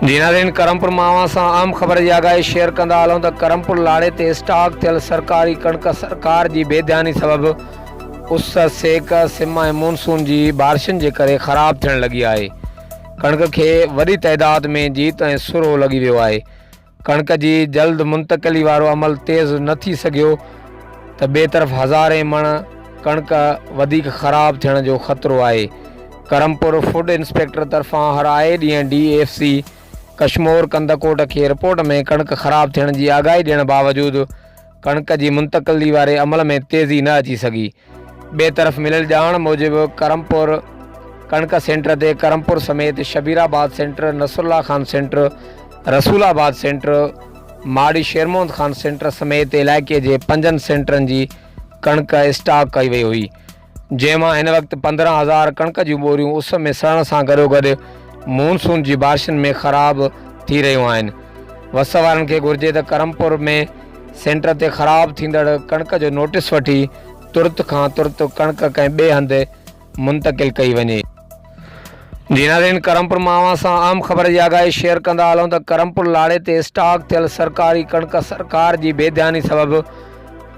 जी नाज़रीन, करमपुर मावा से आम खबर की आगाही शेयर कंदा हलूं तो करमपुर लाड़े ते स्टॉक थियल सरकारी कणक सरकार की बेध्यानी सबब उस सेक सिमा मानसून की बारिशुनि के करे ख़राब थियण लगी है। कणक के वडी तइदाद में जीत ऐं सुरो लगी वियो है। कणक की जल्द मुंतकिली वारो अमल तेज़ न थी सघियो तो बे तरफ़ हज़ारे मण कणक वधीक ख़राब थियण जो ख़तरो है। करमपुर फूड इंस्पेक्टर तरफां हर आए ॾींहुं DFC कश्मोर कंदकोट के रिपोर्ट में कणक ख़राब थियण की आगाही ॾियण बावजूद कणक की मुंतकिली वारे अमल में तेज़ी न अची सघी। बे तरफ़ मिलियल ॼाण मूजिब करमपुर कणक सेंटर ते करमपुर समेत Shabirabad centre, Nasrullah Khan centre, Rasoolabad centre, Mari Shermohan Khan centre समेत इलाइक़े के 5 सेंटरन की कणक स्टॉक कई वई हुई, जैमां हिन वक्त 15,000 कणक जूं बोरियूं उस में सड़न सां गॾोगॾु मानसून की बारिशुनि में ख़राब थी रहियूं आहिनि। वस वारनि खे घुर्जे त करमपुर में सेंटर ते ख़राब थींदड़ कणक जो नोटिस वठी तुरत खां तुरत कणक कंहिं ॿिए हंधि मुंतकिल कई वञे। जी नाज़रीन, करमपुर मावा से आम खबर की आगाही शेयर कंदा हलूं तो करमपुर लाड़े ते स्टॉक थियल सरकारी कणक सरकार की बेध्यानी सबब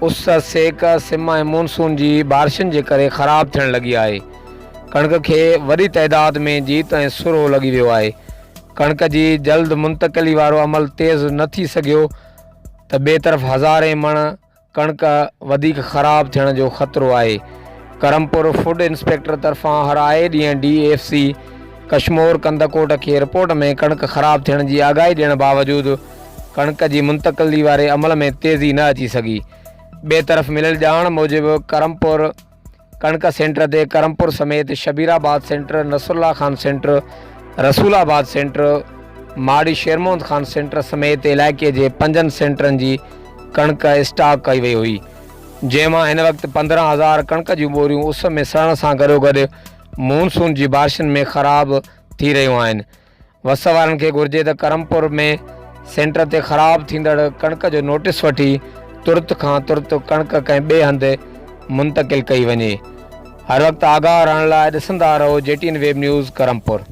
उस सेक सिमा मानसून की बारिशुनि के करे ख़राब थियण लगी है। कणक के वडी तइदाद में जीत ऐं सुरो लगी वियो है। कणक की जल्द मुंतकिली वारो अमल तेज़ न थी सघियो तो बे तरफ़ हज़ारे मण कणक वधीक ख़राब थियण जो ख़तरो है। करमपुर फूड इंस्पेक्टर तरफां हर आए ॾींहुं DFC कश्मोर कंदकोट के रिपोर्ट में कणक ख़राब थियण की आगाही ॾियण बावजूद कणक की मुंतकिली वारे अमल में तेज़ी न अची सघी। बे तरफ़ मिलियल ॼाण मूजिब करमपुर कणक सेंटर ते करमपुर समेत Shabirabad centre, Nasrullah Khan centre, Rasoolabad centre, Mari Shermohan Khan centre समेत इलाइक़े के 5 सेंटरन की कणक स्टॉक कई वई हुई, जैमां हिन वक्त 15,000 कणक जूं बोरियूं उस में सड़न सां गॾोगॾु मानसून की बारिशुनि में ख़राब थी रहियूं आहिनि। वस वारनि खे घुर्जे त करमपुर में सेंटर ते ख़राब थींदड़ कणक जो नोटिस वठी तुरत खां तुरत कणक कंहिं ॿिए हंधि मुंतकिल कई वञे। हर वक्त आगाह रहण लाइ ॾिसंदा रहो JTN वेब न्यूज़ करमपुर।